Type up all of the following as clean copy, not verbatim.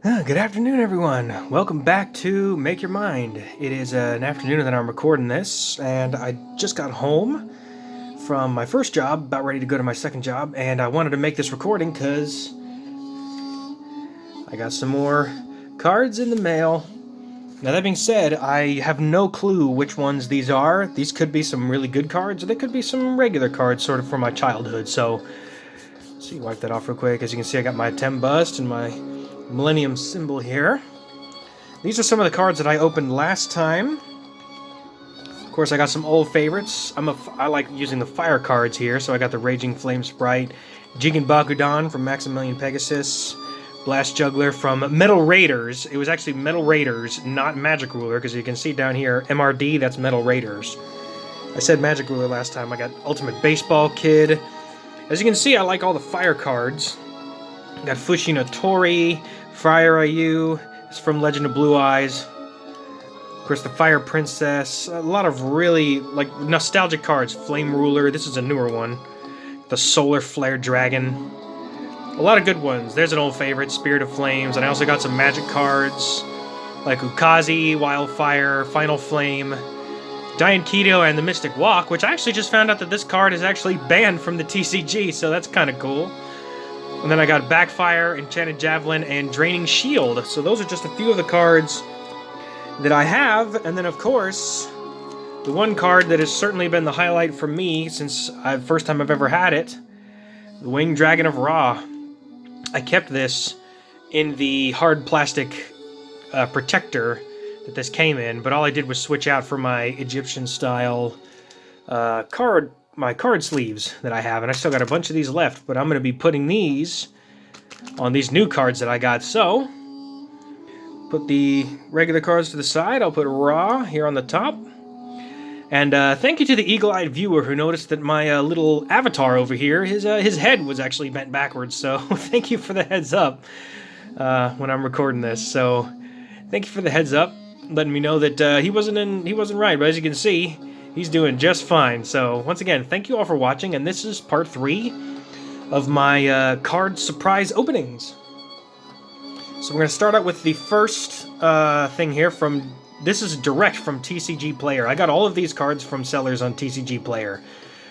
Good afternoon, everyone. Welcome back to Make Your Mind. It is an afternoon that I'm recording this, and I just got home from my first job, about ready to go to my second job, and I wanted to make this recording because I got some more cards in the mail. Now, that being said, I have no clue which ones these are. These could be some really good cards, or they could be some regular cards, sort of from my childhood. So, let's see, wipe that off real quick. As you can see, I got my 10 bust and my Millennium symbol here. These are some of the cards that I opened last time. Of course, I got some old favorites. I like using the fire cards here, so I got the Raging Flame Sprite, Jigen Bakudan from Maximilian Pegasus, Blast Juggler from Metal Raiders. It was actually Metal Raiders, not Magic Ruler, because you can see down here, MRD, that's Metal Raiders. I said Magic Ruler last time. I got Ultimate Baseball Kid. As you can see, I like all the fire cards. I got Fushino Tori, Friar Ayu, it's from Legend of Blue Eyes. Of course, the Fire Princess. A lot of really, like, nostalgic cards. Flame Ruler, this is a newer one. The Solar Flare Dragon. A lot of good ones. There's an old favorite, Spirit of Flames. And I also got some magic cards, like Ukazi, Wildfire, Final Flame, Dian Keto, and the Mystic Walk, which I actually just found out that this card is actually banned from the TCG, so that's kind of cool. And then I got Backfire, Enchanted Javelin, and Draining Shield. So those are just a few of the cards that I have. And then, of course, the one card that has certainly been the highlight for me since the first time I've ever had it, the Winged Dragon of Ra. I kept this in the hard plastic protector that this came in, but all I did was switch out for my Egyptian-style my card sleeves that I have, and I still got a bunch of these left, but I'm going to be putting these on these new cards that I got. So, put the regular cards to the side. I'll put Ra here on the top. And thank you to the eagle-eyed viewer who noticed that my little avatar over here, his head was actually bent backwards, so thank you for the heads up when I'm recording this. So, thank you for the heads up, letting me know that he wasn't right, but as you can see, he's doing just fine. So, once again, thank you all for watching, and this is part 3 of my card surprise openings. So we're going to start out with the first thing here from... This is direct from TCG Player. I got all of these cards from sellers on TCG Player.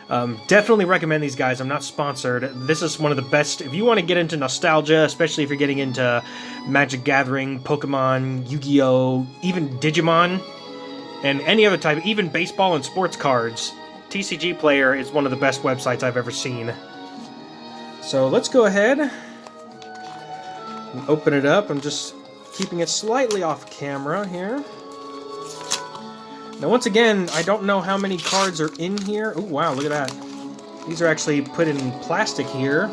Definitely recommend these guys. I'm not sponsored. This is one of the best... If you want to get into nostalgia, especially if you're getting into Magic Gathering, Pokemon, Yu-Gi-Oh!, even Digimon, and any other type, even baseball and sports cards, TCG Player is one of the best websites I've ever seen. So let's go ahead and open it up. I'm just keeping it slightly off camera here. Now once again, I don't know how many cards are in here. Oh wow, look at that. These are actually put in plastic here.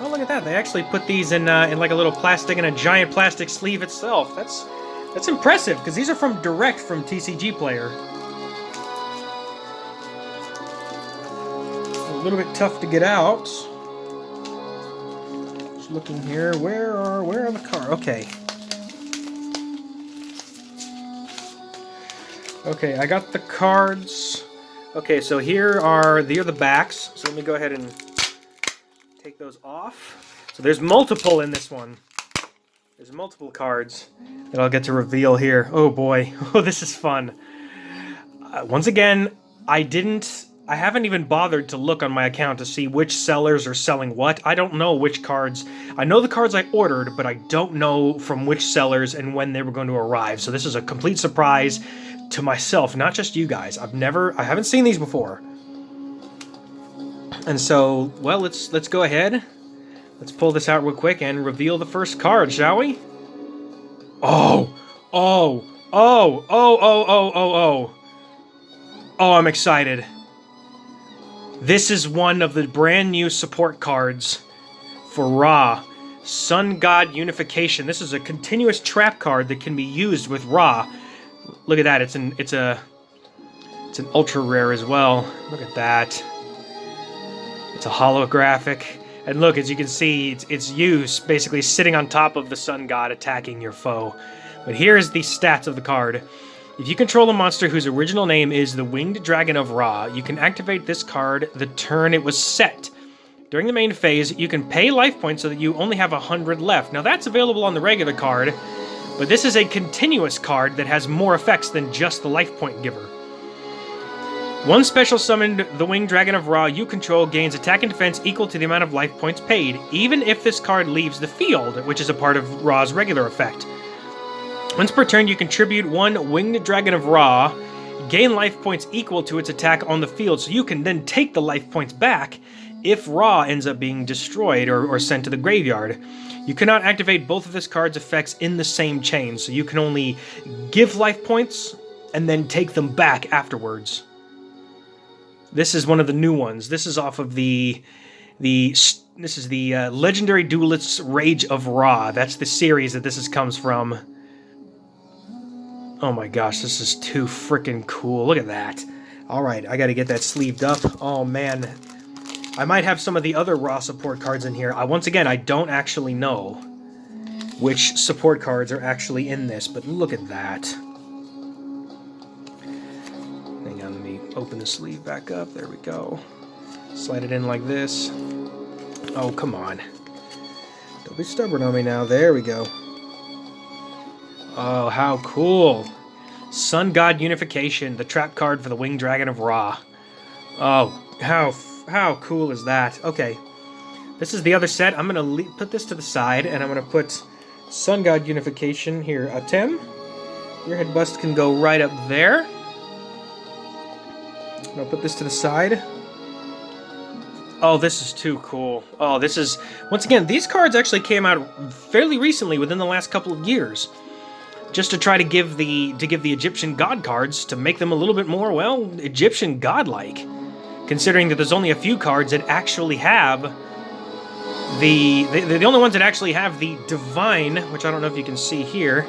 Oh, look at that. They actually put these in like a little plastic and a giant plastic sleeve itself. That's impressive, because these are direct from TCG Player. A little bit tough to get out. Just looking here. Where are the cards? Okay. Okay, I got the cards. Okay, so here are the backs. So let me go ahead and take those off. So there's multiple in this one. There's multiple cards that I'll get to reveal here. Oh boy, oh this is fun. Once again, I haven't even bothered to look on my account to see which sellers are selling what. I don't know which cards. I know the cards I ordered, but I don't know from which sellers and when they were going to arrive. So this is a complete surprise to myself, not just you guys. I haven't seen these before. And so, well, let's go ahead. Let's pull this out real quick and reveal the first card, shall we? Oh, I'm excited. This is one of the brand new support cards for Ra. Sun God Unification. This is a continuous trap card that can be used with Ra. Look at that. It's an ultra rare as well. Look at that. It's a holographic. And look, as you can see, it's you basically sitting on top of the Sun God attacking your foe. But here's the stats of the card. If you control a monster whose original name is the Winged Dragon of Ra, you can activate this card the turn it was set. During the main phase, you can pay life points so that you only have 100 left. Now that's available on the regular card, but this is a continuous card that has more effects than just the life point giver. One special summoned, the Winged Dragon of Ra you control gains attack and defense equal to the amount of life points paid, even if this card leaves the field, which is a part of Ra's regular effect. Once per turn, you contribute one Winged Dragon of Ra, gain life points equal to its attack on the field, so you can then take the life points back if Ra ends up being destroyed or sent to the graveyard. You cannot activate both of this card's effects in the same chain, so you can only give life points and then take them back afterwards. This is one of the new ones. This is off of the Legendary Duelist's Rage of Ra. That's the series that this comes from. Oh my gosh, this is too freaking cool. Look at that. Alright, I gotta get that sleeved up. Oh man. I might have some of the other Ra support cards in here. Once again, I don't actually know which support cards are actually in this, but look at that. Hang on, let me open the sleeve back up. There we go. Slide it in like this. Oh, come on. Don't be stubborn on me now. There we go. Oh, how cool. Sun God Unification, the trap card for the Winged Dragon of Ra. Oh, how cool is that? Okay, this is the other set. I'm going to put this to the side, and I'm going to put Sun God Unification here. Atem, your head bust can go right up there. I'll put this to the side. Oh, this is too cool. Oh, this is... Once again, these cards actually came out fairly recently, within the last couple of years. Just to try to give the Egyptian god cards, to make them a little bit more, well, Egyptian godlike. Considering that there's only a few cards that actually have the only ones that actually have the divine, which I don't know if you can see here,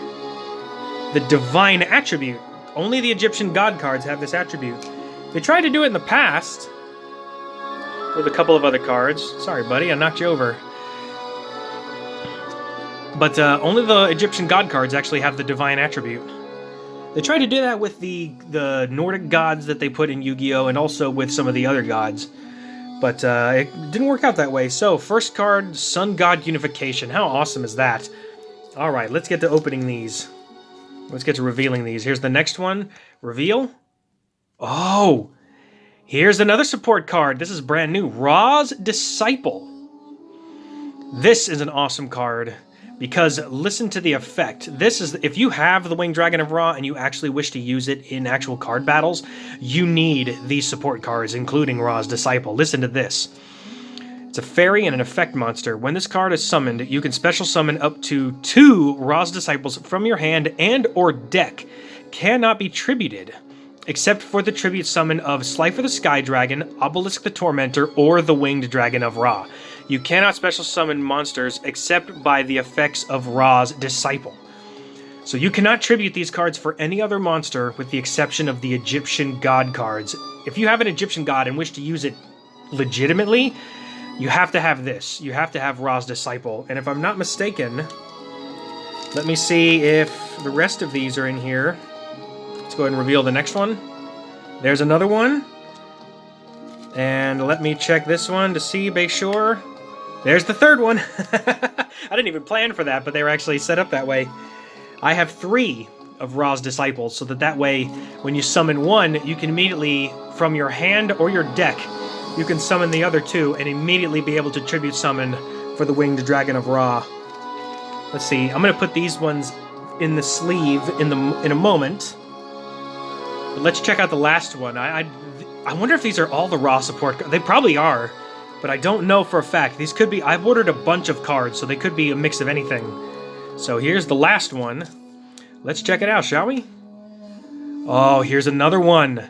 the divine attribute. Only the Egyptian god cards have this attribute. They tried to do it in the past with a couple of other cards. Sorry, buddy, I knocked you over. But only the Egyptian god cards actually have the divine attribute. They tried to do that with the Nordic gods that they put in Yu-Gi-Oh! And also with some of the other gods. But it didn't work out that way. So, first card, Sun God Unification. How awesome is that? Alright, let's get to opening these. Let's get to revealing these. Here's the next one. Reveal. Oh! Here's another support card. This is brand new. Ra's Disciple. This is an awesome card. Because listen to the effect. This is, if you have the Winged Dragon of Ra and you actually wish to use it in actual card battles, you need these support cards, including Ra's Disciple. Listen to this. It's a fairy and an effect monster. When this card is summoned, you can special summon up to 2 Ra's Disciples from your hand and or deck. Cannot be tributed, except for the tribute summon of Slifer the Sky Dragon, Obelisk the Tormentor, or the Winged Dragon of Ra. You cannot special summon monsters except by the effects of Ra's Disciple. So you cannot tribute these cards for any other monster with the exception of the Egyptian god cards. If you have an Egyptian god and wish to use it legitimately, you have to have this. You have to have Ra's Disciple. And if I'm not mistaken, let me see if the rest of these are in here. Let's go ahead and reveal the next one. There's another one. And let me check this one to see, make sure. There's the third one. I didn't even plan for that, but they were actually set up that way. I have 3 of Ra's Disciples, so that way, when you summon one, you can immediately, from your hand or your deck, you can summon the other 2 and immediately be able to tribute summon for the Winged Dragon of Ra. Let's see. I'm going to put these ones in the sleeve in a moment. But let's check out the last one. I wonder if these are all the Ra support cards. They probably are. But I don't know for a fact. These could be... I've ordered a bunch of cards, so they could be a mix of anything. So here's the last one. Let's check it out, shall we? Oh, here's another one.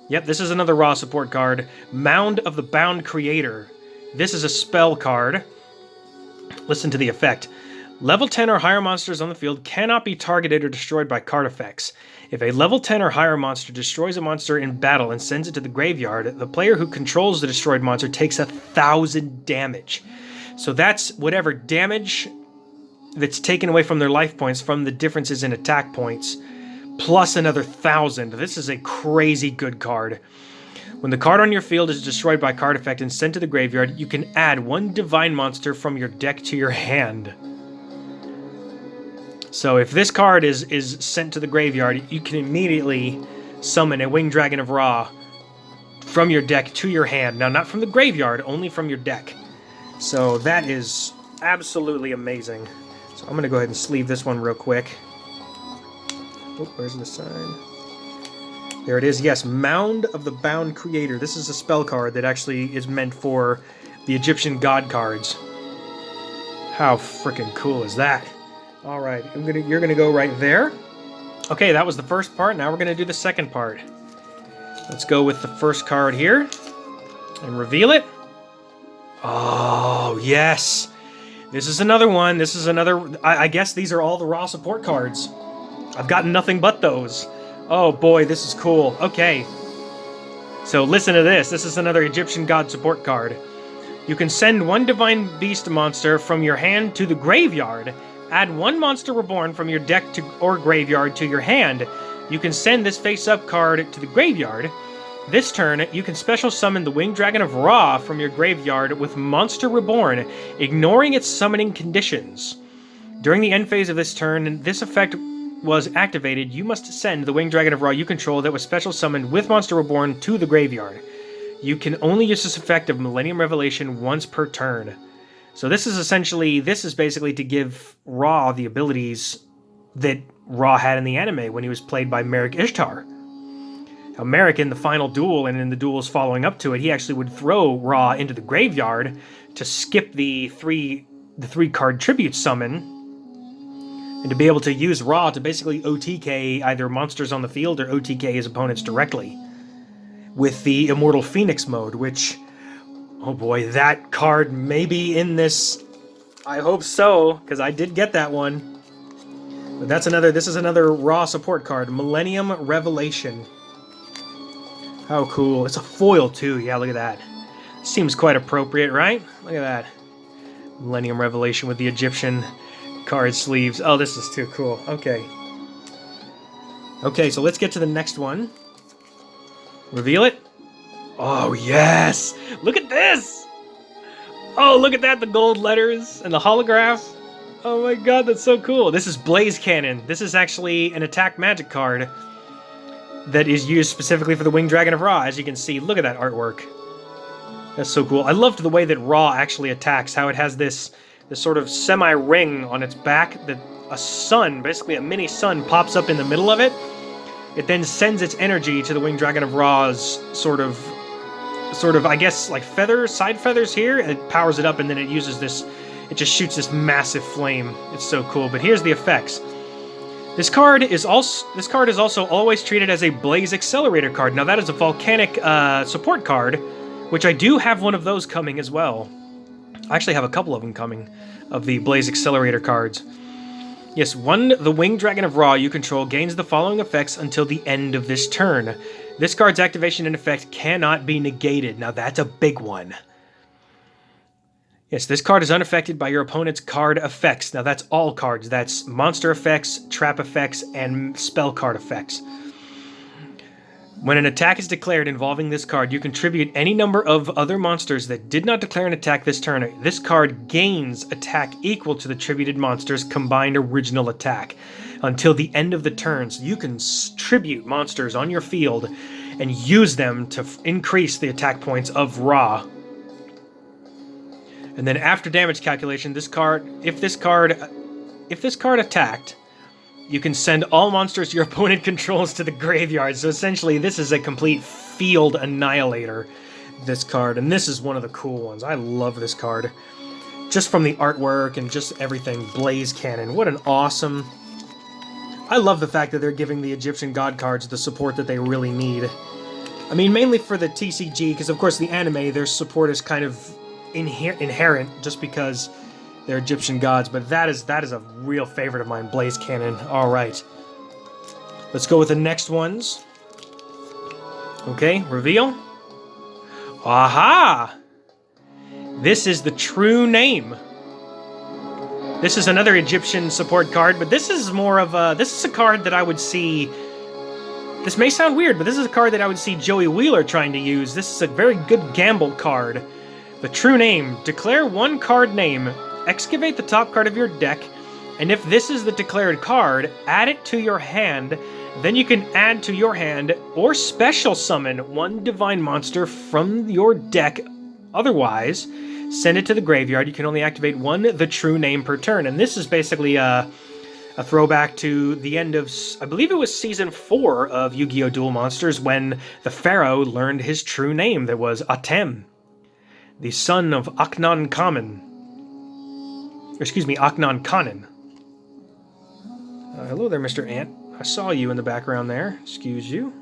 Yep, this is another Ra support card. Mound of the Bound Creator. This is a spell card. Listen to the effect. Level 10 or higher monsters on the field cannot be targeted or destroyed by card effects. If a level 10 or higher monster destroys a monster in battle and sends it to the graveyard, the player who controls the destroyed monster takes 1,000 damage. So that's whatever damage that's taken away from their life points from the differences in attack points, plus another 1,000. This is a crazy good card. When the card on your field is destroyed by card effect and sent to the graveyard, you can add 1 divine monster from your deck to your hand. So if this card is sent to the graveyard, you can immediately summon a Winged Dragon of Ra from your deck to your hand. Now, not from the graveyard, only from your deck. So that is absolutely amazing. So I'm going to go ahead and sleeve this one real quick. Oh, where's the sign? There it is. Yes, Mound of the Bound Creator. This is a spell card that actually is meant for the Egyptian god cards. How freaking cool is that? All right, you're gonna go right there. Okay, that was the first part. Now we're gonna do the second part. Let's go with the first card here and reveal it. Oh, yes. This is another one. This is another... I guess these are all the Ra support cards. I've gotten nothing but those. Oh boy, this is cool. Okay. So listen to this. This is another Egyptian god support card. You can send 1 Divine Beast monster from your hand to the graveyard. Add 1 Monster Reborn from your deck or graveyard to your hand. You can send this face-up card to the graveyard. This turn, you can special summon the Winged Dragon of Ra from your graveyard with Monster Reborn, ignoring its summoning conditions. During the end phase of this turn, this effect was activated, you must send the Winged Dragon of Ra you control that was special summoned with Monster Reborn to the graveyard. You can only use this effect of Millennium Revelation once per turn. So this is basically to give Ra the abilities that Ra had in the anime when he was played by Merrick Ishtar. Now, Merrick, in the final duel and in the duels following up to it, he actually would throw Ra into the graveyard to skip the three card tribute summon, and to be able to use Ra to basically OTK either monsters on the field or OTK his opponents directly. With the Immortal Phoenix mode, which, oh boy, that card may be in this. I hope so, because I did get that one. But this is another Ra support card, Millennium Revelation. How cool. It's a foil too, yeah, look at that. Seems quite appropriate, right? Look at that. Millennium Revelation with the Egyptian card sleeves. Oh, this is too cool. Okay. Okay, so let's get to the next one. Reveal it. Oh, yes! Look at this! Oh, look at that, the gold letters and the holograph. Oh my god, that's so cool. This is Blaze Cannon. This is actually an attack magic card that is used specifically for the Winged Dragon of Ra. As you can see, look at that artwork. That's so cool. I loved the way that Ra actually attacks, how it has this sort of semi-ring on its back that a sun, basically a mini sun, pops up in the middle of it. It then sends its energy to the Winged Dragon of Ra's sort of, I guess, like feathers, side feathers here, and it powers it up, and then it uses this, it just shoots this massive flame. It's so cool. But here's the effects. This card is also always treated as a Blaze Accelerator card. Now that is a volcanic support card, which I do have one of those coming as well. I actually have a couple of them coming, of the Blaze Accelerator cards. Yes, the Winged Dragon of Ra you control gains the following effects until the end of this turn. This card's activation and effect cannot be negated. Now that's a big one. Yes, this card is unaffected by your opponent's card effects. Now that's all cards. That's monster effects, trap effects, and spell card effects. When an attack is declared involving this card, you contribute any number of other monsters that did not declare an attack this turn. This card gains attack equal to the tributed monster's combined original attack until the end of the turn. So you can tribute monsters on your field and use them to increase the attack points of Ra. And then after damage calculation, if this card attacked, you can send all monsters your opponent controls to the graveyard. So essentially, this is a complete field annihilator, this card. And this is one of the cool ones. I love this card. Just from the artwork and just everything. Blaze Cannon. What an awesome... I love the fact that they're giving the Egyptian god cards the support that they really need. I mean, mainly for the TCG, because of course the anime, their support is kind of inherent just because they're Egyptian gods, but that is a real favorite of mine, Blaze Cannon. All right. Let's go with the next ones. Okay, reveal. Aha! This is the true name. This is another Egyptian support card, but this is more of a... This is a card that I would see This may sound weird, but this is a card that I would see Joey Wheeler trying to use. This is a very good gamble card. The true name. Declare one card name. Excavate the top card of your deck, and if this is the declared card, add it to your hand. Then you can add to your hand or special summon one divine monster from your deck. Otherwise, send it to the graveyard. You can only activate one the true name per turn. And this is basically a throwback to the end of, I believe it was Season 4 of Yu-Gi-Oh! Duel Monsters, when the Pharaoh learned his true name, that was Atem, the son of Akhenaten. Akhenaten Khanen. Hello there, Mr. Ant. I saw you in the background there. Excuse you.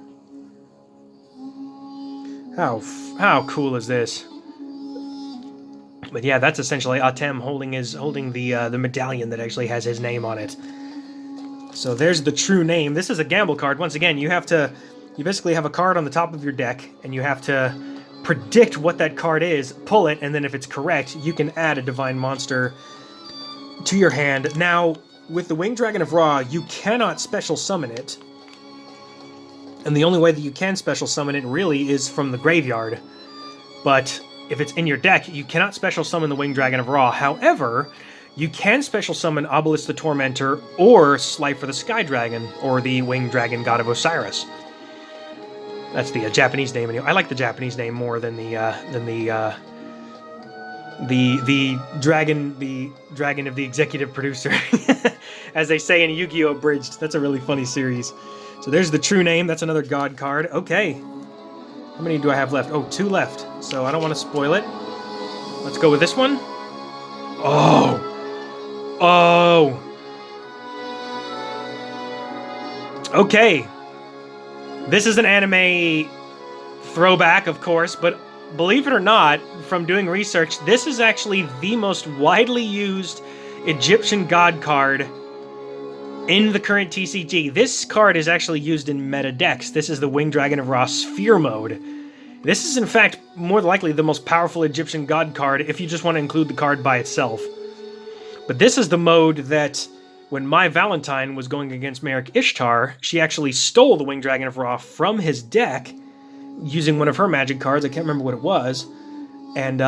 How cool is this? But yeah, that's essentially Atem holding the medallion that actually has his name on it. So there's the true name. This is a gamble card. Once again, you basically have a card on the top of your deck, and you have to predict what that card is, pull it, and then if it's correct, you can add a divine monster to your hand. Now, with the Winged Dragon of Ra, you cannot special summon it. And the only way that you can special summon it really is from the graveyard. But if it's in your deck, you cannot special summon the Winged Dragon of Ra. However, you can special summon Obelisk the Tormentor or Slifer the Sky Dragon, or the Winged Dragon God of Osiris. That's the Japanese name. Anyway. I like the Japanese name more than the dragon of the executive producer, as they say in Yu-Gi-Oh! Abridged. That's a really funny series. So there's the true name. That's another god card. Okay. How many do I have left? Oh, 2 left. So I don't want to spoil it. Let's go with this one. Oh. Oh. Okay. This is an anime throwback, of course, but believe it or not, from doing research, this is actually the most widely used Egyptian god card in the current TCG. This card is actually used in meta decks. This is the Winged Dragon of Ra Sphere mode. This is, in fact, more likely the most powerful Egyptian god card if you just want to include the card by itself. But this is the mode that, when My Valentine was going against Merrick Ishtar, she actually stole the Winged Dragon of Ra from his deck using one of her magic cards. I can't remember what it was. And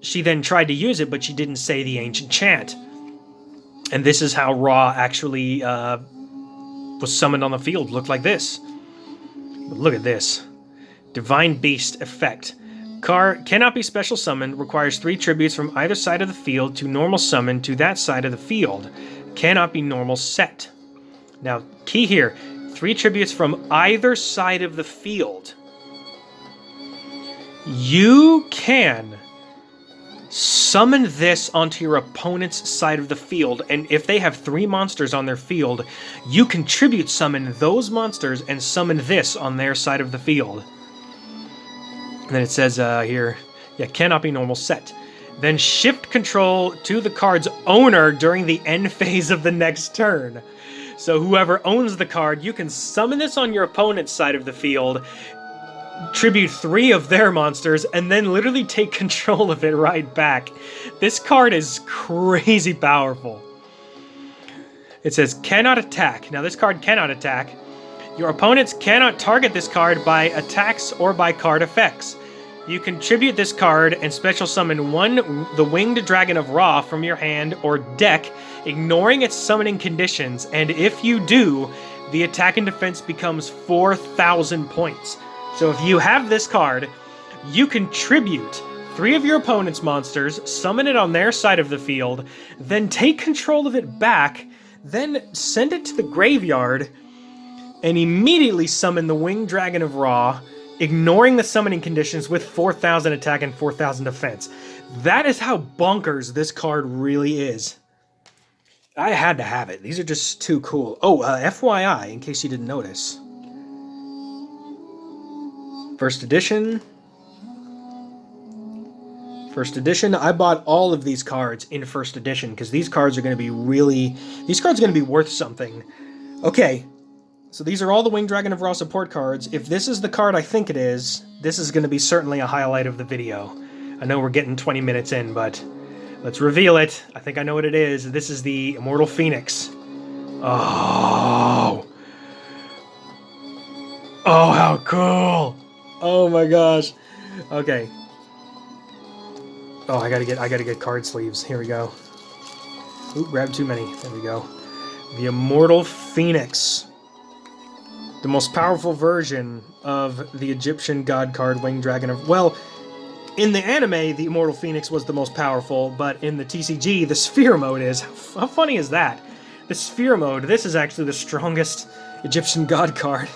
she then tried to use it, but she didn't say the ancient chant. And this is how Ra actually was summoned on the field. Looked like this. But look at this. Divine Beast effect. Card cannot be special summoned. Requires 3 tributes from either side of the field to normal summon to that side of the field. Cannot be normal set. Now, key here. 3 tributes from either side of the field. You can summon this onto your opponent's side of the field, and if they have 3 monsters on their field, you can tribute summon those monsters and summon this on their side of the field. And then it says here, yeah, cannot be normal set. Then shift control to the card's owner during the end phase of the next turn. So whoever owns the card, you can summon this on your opponent's side of the field, tribute 3 of their monsters, and then literally take control of it right back. This card is crazy powerful. It says, cannot attack. Now this card cannot attack. Your opponents cannot target this card by attacks or by card effects. You can tribute this card and special summon the Winged Dragon of Ra from your hand or deck, ignoring its summoning conditions, and if you do, the attack and defense becomes 4,000 points. So if you have this card, you can tribute 3 of your opponent's monsters, summon it on their side of the field, then take control of it back, then send it to the graveyard, and immediately summon the Winged Dragon of Ra, ignoring the summoning conditions with 4,000 attack and 4,000 defense. That is how bonkers this card really is. I had to have it. These are just too cool. Oh, FYI, in case you didn't notice. First edition. First edition. I bought all of these cards in first edition because these cards are going to be worth something. Okay. So these are all the Winged Dragon of Ra support cards. If this is the card I think it is, this is going to be certainly a highlight of the video. I know we're getting 20 minutes in, but let's reveal it. I think I know what it is. This is the Immortal Phoenix. Oh. Oh, how cool! Oh my gosh. Okay. Oh, I gotta get card sleeves. Here we go. Ooh, grab too many. There we go. The Immortal Phoenix. The most powerful version of the Egyptian god card, Winged Dragon of... Well, in the anime, the Immortal Phoenix was the most powerful, but in the TCG, the Sphere mode is. How funny is that? The Sphere mode, this is actually the strongest Egyptian god card.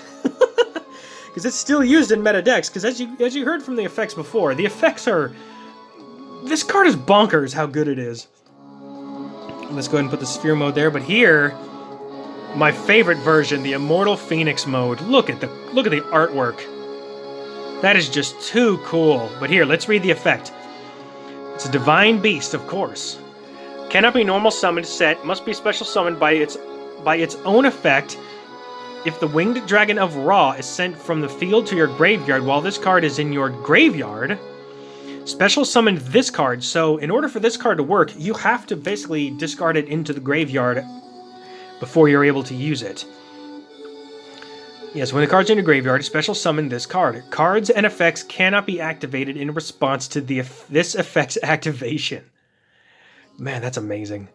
Because it's still used in meta decks, because as you heard from the effects before, the effects are... This card is bonkers how good it is. Let's go ahead and put the Sphere mode there, but here... My favorite version, the Immortal Phoenix mode. Look at the artwork. That is just too cool. But here, let's read the effect. It's a divine beast, of course. Cannot be normal summoned set. Must be special summoned by its own effect. If the Winged Dragon of Ra is sent from the field to your graveyard while this card is in your graveyard, special summon this card. So in order for this card to work, you have to basically discard it into the graveyard before you're able to use it. Yes, when the card's in your graveyard, special summon this card. Cards and effects cannot be activated in response to this effect's activation. Man, that's amazing.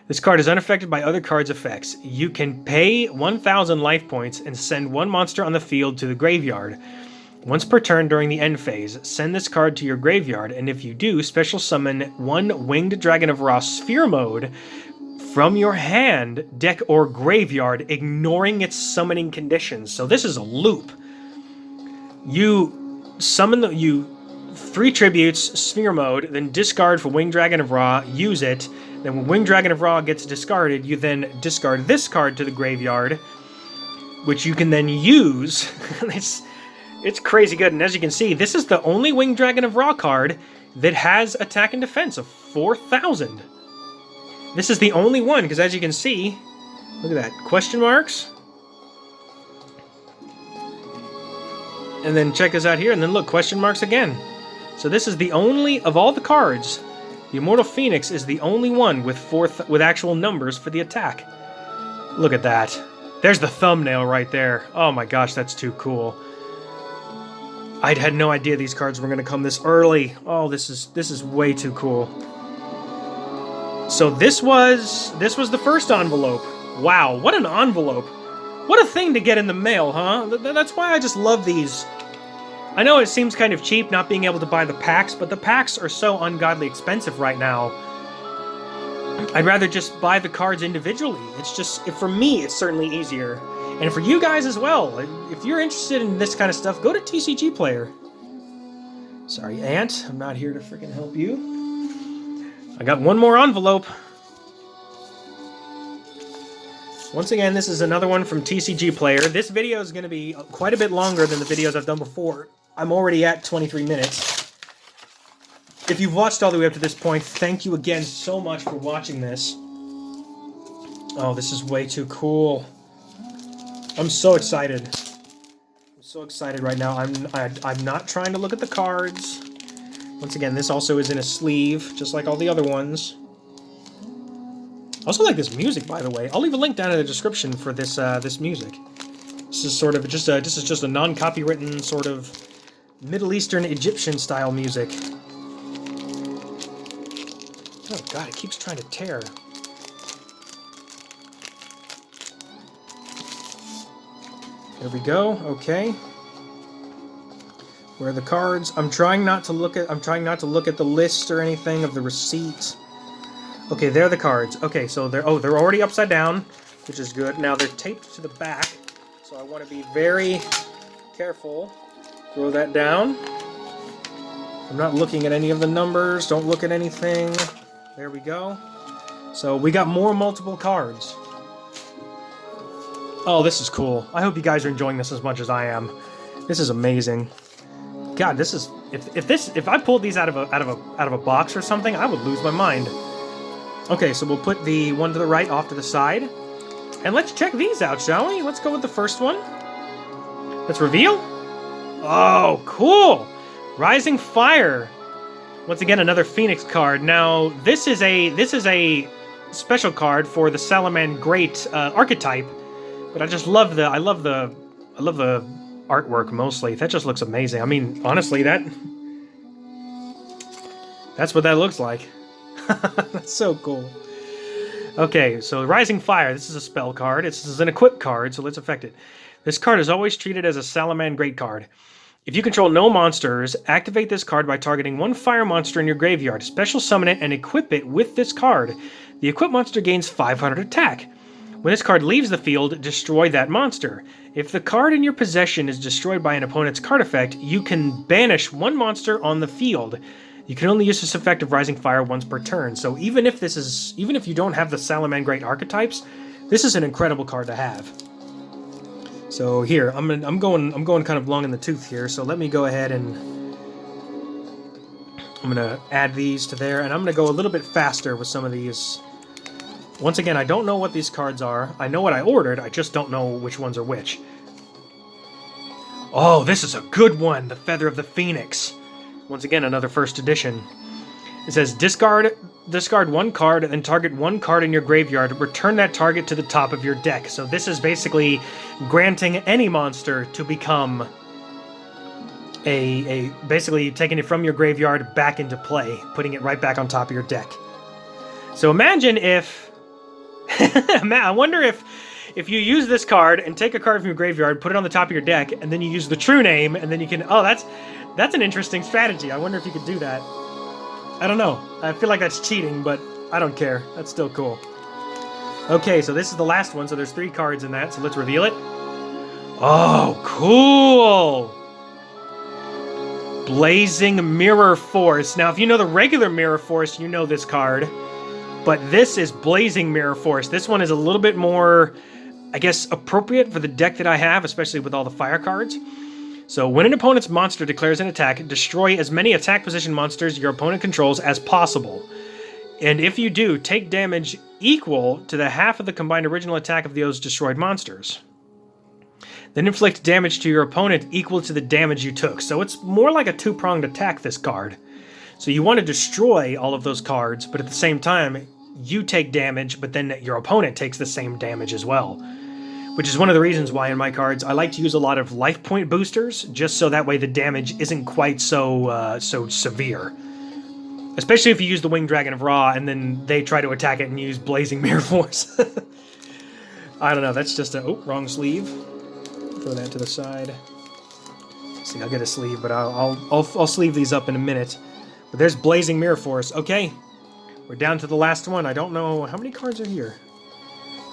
This card is unaffected by other cards' effects. You can pay 1,000 life points and send one monster on the field to the graveyard. Once per turn during the end phase, send this card to your graveyard, and if you do, special summon one Winged Dragon of Ra Sphere mode from your hand, deck, or graveyard, ignoring its summoning conditions. So this is a loop. You summon you 3 tributes, Sphere mode, then discard for Winged Dragon of Ra, use it. Then when Winged Dragon of Ra gets discarded, you then discard this card to the graveyard, which you can then use. It's crazy good, and as you can see, this is the only Winged Dragon of Ra card that has attack and defense of 4,000. This is the only one, because as you can see, look at that, question marks. And then check us out here, and then look, question marks again. So this is the only, of all the cards, the Immortal Phoenix is the only one with actual numbers for the attack. Look at that. There's the thumbnail right there. Oh my gosh, that's too cool. I'd had no idea these cards were going to come this early. Oh, this is way too cool. So this was the first envelope. Wow, what an envelope. What a thing to get in the mail, huh? That's why I just love these. I know it seems kind of cheap not being able to buy the packs, but the packs are so ungodly expensive right now. I'd rather just buy the cards individually. It's just, for me, it's certainly easier. And for you guys as well. If you're interested in this kind of stuff, go to TCG Player. Sorry, Ant. I'm not here to freaking help you. I got one more envelope. Once again, this is another one from TCG Player. This video is going to be quite a bit longer than the videos I've done before. I'm already at 23 minutes. If you've watched all the way up to this point, thank you again so much for watching this. Oh, this is way too cool. I'm so excited. I'm so excited right now. I'm not trying to look at the cards. Once again, this also is in a sleeve, just like all the other ones. I also like this music, by the way. I'll leave a link down in the description for this this music. This is sort of just a non-copywritten sort of Middle Eastern Egyptian style music. Oh god, it keeps trying to tear. There we go. Okay. Where are the cards? I'm trying not to look at the list or anything of the receipt. Okay, there are the cards. Okay, so they're already upside down, which is good. Now they're taped to the back, so I want to be very careful. Throw that down. I'm not looking at any of the numbers. Don't look at anything. There we go. So we got more multiple cards. Oh, this is cool. I hope you guys are enjoying this as much as I am. This is amazing. God, this is if I pulled these out of a box or something, I would lose my mind. Okay, so we'll put the one to the right off to the side, and let's check these out, shall we? Let's go with the first one. Let's reveal. Oh, cool! Rising Fire. Once again, another Phoenix card. Now, this is a special card for the Salaman Great archetype, but I just love the artwork mostly. That just looks amazing. I mean, honestly, that's what that looks like. That's so cool. Okay, so Rising Fire. This is a spell card. This is an equip card, so let's affect it. This card is always treated as a Salamangreat card. If you control no monsters, activate this card by targeting one fire monster in your graveyard. Special summon it and equip it with this card. The equipped monster gains 500 attack. When this card leaves the field, destroy that monster. If the card in your possession is destroyed by an opponent's card effect, you can banish one monster on the field. You can only use this effect of Rising Fire once per turn. So even if you don't have the Salamangreat archetypes, this is an incredible card to have. So here, I'm going kind of long in the tooth here. So let me go ahead and I'm gonna add these to there, and I'm gonna go a little bit faster with some of these. Once again, I don't know what these cards are. I know what I ordered, I just don't know which ones are which. Oh, this is a good one, the Feather of the Phoenix. Once again, another first edition. It says, discard one card, and then target one card in your graveyard. Return that target to the top of your deck. So this is basically granting any monster to become basically taking it from your graveyard back into play, putting it right back on top of your deck. So imagine if... I wonder if you use this card and take a card from your graveyard, put it on the top of your deck, and then you use the true name, and then you can... Oh, that's an interesting strategy. I wonder if you could do that. I don't know. I feel like that's cheating, but I don't care. That's still cool. Okay, so this is the last one, so there's 3 cards in that, so let's reveal it. Oh, cool! Blazing Mirror Force. Now, if you know the regular Mirror Force, you know this card. But this is Blazing Mirror Force. This one is a little bit more, I guess, appropriate for the deck that I have, especially with all the fire cards. So, when an opponent's monster declares an attack, destroy as many attack position monsters your opponent controls as possible. And if you do, take damage equal to the half of the combined original attack of those destroyed monsters. Then inflict damage to your opponent equal to the damage you took. So it's more like a 2-pronged attack, this card. So you want to destroy all of those cards, but at the same time, you take damage, but then your opponent takes the same damage as well. Which is one of the reasons why in my cards I like to use a lot of life point boosters, just so that way the damage isn't quite so severe. Especially if you use the Winged Dragon of Ra and then they try to attack it and use Blazing Mirror Force. I don't know, that's just a... Oh, wrong sleeve. Throw that to the side. See, I'll get a sleeve, but I'll sleeve these up in a minute. But there's Blazing Mirror Force. Okay, we're down to the last one. I don't know... How many cards are here?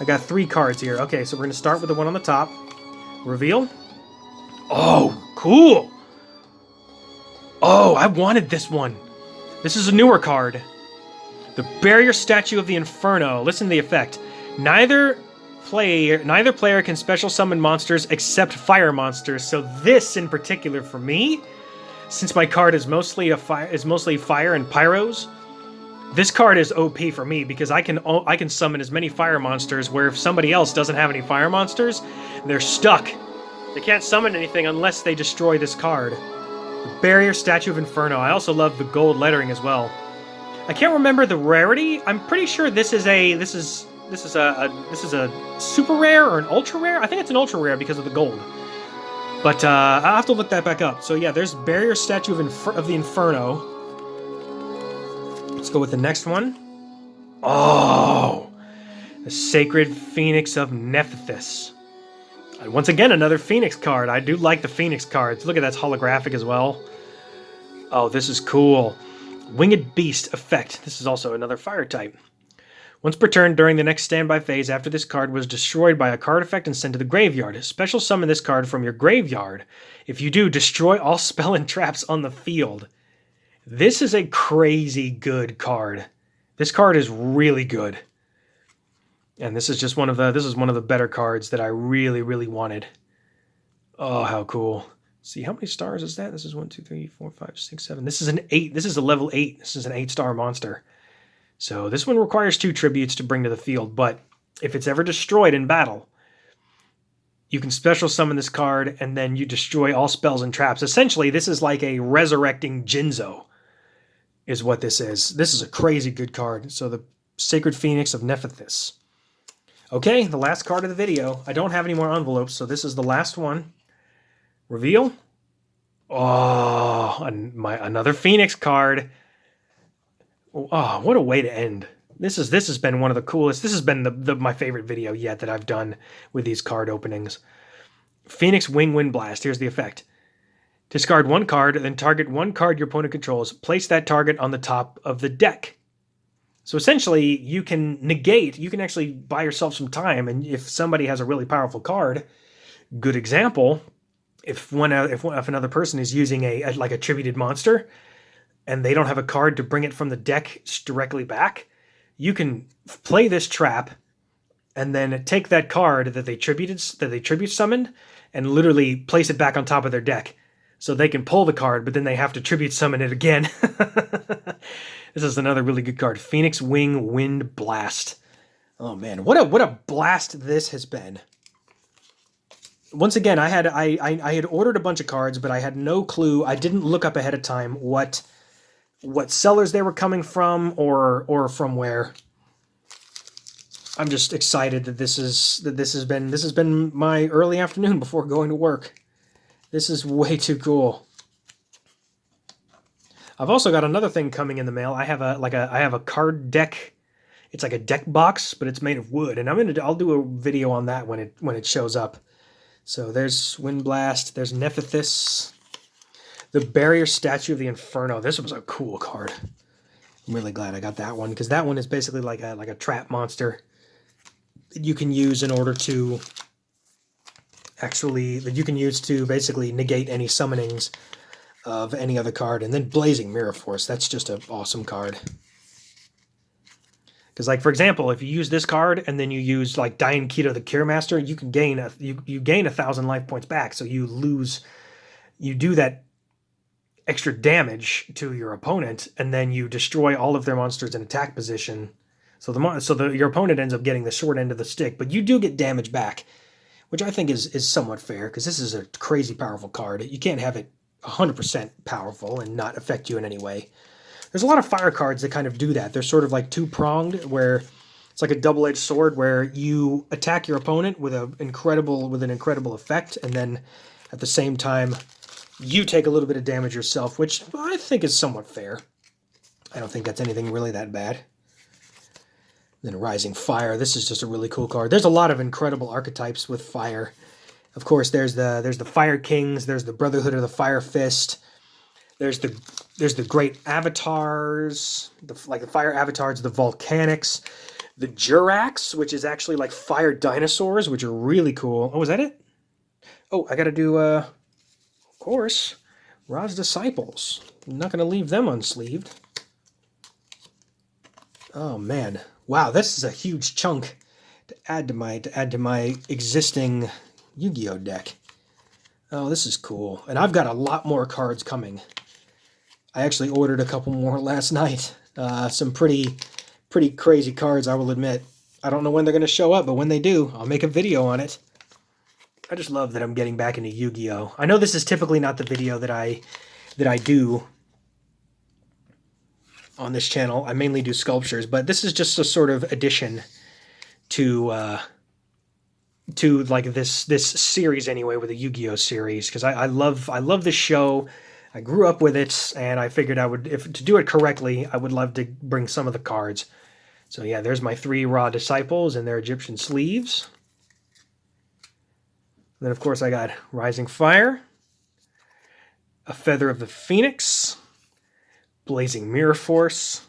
I got 3 cards here. Okay, so we're going to start with the one on the top. Reveal. Oh, cool! Oh, I wanted this one. This is a newer card. The Barrier Statue of the Inferno. Listen to the effect. Neither player can special summon monsters except fire monsters. So this in particular for me, since my card is mostly fire and pyros, this card is OP for me because I can summon as many fire monsters, where if somebody else doesn't have any fire monsters, they're stuck. They can't summon anything unless they destroy this card. The Barrier Statue of Inferno. I also love the gold lettering as well. I can't remember the rarity. I'm pretty sure this is a super rare or an ultra rare. I think it's an ultra rare because of the gold. But I'll have to look that back up. So yeah, there's Barrier Statue of the Inferno. Let's go with the next one. Oh, the Sacred Phoenix of Memphis. Once again, another Phoenix card. I do like the Phoenix cards. Look at that's holographic as well. Oh, this is cool. Winged Beast effect. This is also another fire type. Once per turn during the next standby phase after this card was destroyed by a card effect and sent to the graveyard, special summon this card from your graveyard. If you do, destroy all spell and traps on the field. This is a crazy good card. This card is really good. And this is just one of the better cards that I really, really wanted. Oh, how cool. See, how many stars is that? This is 1, 2, 3, 4, 5, 6, 7. This is an 8. This is a level 8. This is an 8-star monster. So this one requires 2 tributes to bring to the field, but if it's ever destroyed in battle, you can special summon this card and then you destroy all spells and traps. Essentially, this is like a resurrecting Jinzo, is what this is. This is a crazy good card. So the Sacred Phoenix of Memphis. Okay, the last card of the video. I don't have any more envelopes, so this is the last one. Reveal. Oh, another Phoenix card. Oh, what a way to end. This has been one of the coolest. This has been my favorite video yet that I've done with these card openings. Phoenix Wing Wind Blast. Here's the effect. Discard one card, then target one card your opponent controls. Place that target on the top of the deck. So essentially, you can negate, you can actually buy yourself some time, and if somebody has a really powerful card, good example, if another person is using a attributed monster, and they don't have a card to bring it from the deck directly back, you can play this trap, and then take that card that they tribute summoned, and literally place it back on top of their deck. So they can pull the card, but then they have to tribute summon it again. This is another really good card. Phoenix Wing Wind Blast. Oh man, what a blast this has been. Once again, I had ordered a bunch of cards, but I had no clue. I didn't look up ahead of time what sellers they were coming from or from where. I'm just excited that this has been my early afternoon before going to work. This is way too cool. I've also got another thing coming in the mail. I have a card deck. It's like a deck box, but it's made of wood, and I'll do a video on that when it shows up. So there's Wind Blast. There's Memphis. The Barrier Statue of the Inferno. This was a cool card. I'm really glad I got that one, because that one is basically like a trap monster that you can use in order to basically negate any summonings of any other card. And then Blazing Mirror Force. That's just an awesome card. Because, like, for example, if you use this card and then you use like Dian Keto the Cure Master, you can gain you gain 1,000 life points back. So you do that extra damage to your opponent, and then you destroy all of their monsters in attack position. So your opponent ends up getting the short end of the stick, but you do get damage back, which I think is somewhat fair, because this is a crazy powerful card. You can't have it 100% powerful and not affect you in any way. There's a lot of fire cards that kind of do that. They're sort of like two-pronged, where it's like a double-edged sword, where you attack your opponent with an incredible effect, and then at the same time you take a little bit of damage yourself, which I think is somewhat fair. I don't think that's anything really that bad. Then Rising Fire. This is just a really cool card. There's a lot of incredible archetypes with fire. Of course, there's the Fire Kings. There's the Brotherhood of the Fire Fist. There's the great avatars, the fire avatars, the Volcanics, the Jurax, which is actually like fire dinosaurs, which are really cool. Oh, is that it? Oh, I got to do, of course, Ra's Disciples. I'm not going to leave them unsleeved. Oh man, wow, this is a huge chunk to add to my existing Yu-Gi-Oh deck. Oh, this is cool, and I've got a lot more cards coming. I actually ordered a couple more last night. Some pretty crazy cards, I will admit. I don't know when they're going to show up, but when they do, I'll make a video on it. I just love that I'm getting back into Yu-Gi-Oh! I know this is typically not the video that I do on this channel. I mainly do sculptures, but this is just a sort of addition to like this series anyway, with the Yu-Gi-Oh! Series, because I love this show. I grew up with it, and I figured to do it correctly, I would love to bring some of the cards. So yeah, there's my 3 Raw Disciples and their Egyptian sleeves. And then of course I got Rising Fire, a Feather of the Phoenix, Blazing Mirror Force,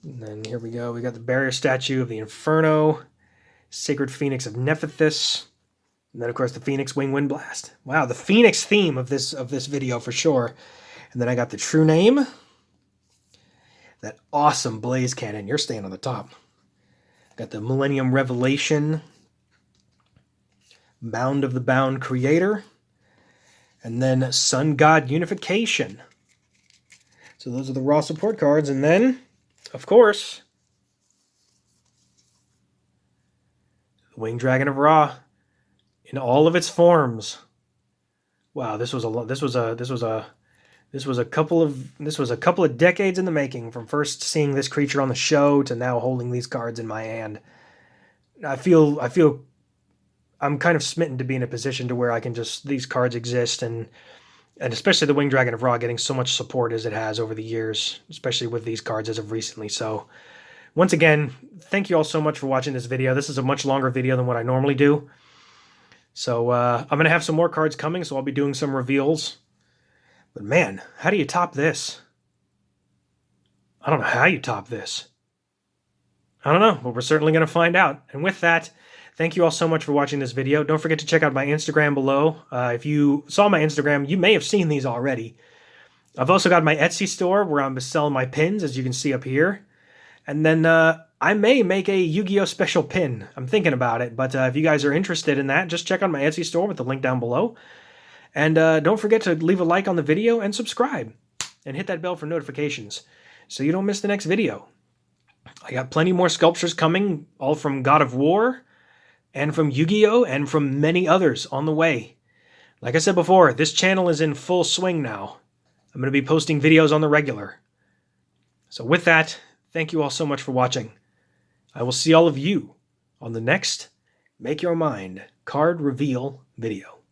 and then here we go. We got the Barrier Statue of the Inferno, Sacred Phoenix of Memphis. And then, of course, the Phoenix Wing Wind Blast. Wow, the Phoenix theme of this video for sure. And then I got the True Name. That awesome Blaze Cannon. You're staying on the top. I got the Millennium Revelation. Mound of the Bound Creator. And then Sun God Unification. So those are the raw support cards. And then, of course, the Winged Dragon of Ra. In all of its forms. Wow, this was a couple of decades in the making, from first seeing this creature on the show to now holding these cards in my hand. I feel I'm kind of smitten to be in a position to where I can just, these cards exist, and especially the Winged Dragon of Ra getting so much support as it has over the years, especially with these cards as of recently. So once again, thank you all so much for watching this video. This is a much longer video than what I normally do. So I'm going to have some more cards coming, so I'll be doing some reveals. But man, how do you top this? I don't know how you top this. I don't know, but we're certainly going to find out. And with that, thank you all so much for watching this video. Don't forget to check out my Instagram below. If you saw my Instagram, you may have seen these already. I've also got my Etsy store where I'm selling my pins, as you can see up here. And then I may make a Yu-Gi-Oh! Special pin. I'm thinking about it, but if you guys are interested in that, just check out my Etsy store with the link down below. And don't forget to leave a like on the video and subscribe. And hit that bell for notifications so you don't miss the next video. I got plenty more sculptures coming, all from God of War, and from Yu-Gi-Oh! And from many others on the way. Like I said before, this channel is in full swing now. I'm going to be posting videos on the regular. So with that, thank you all so much for watching. I will see all of you on the next Make Your Mind card reveal video.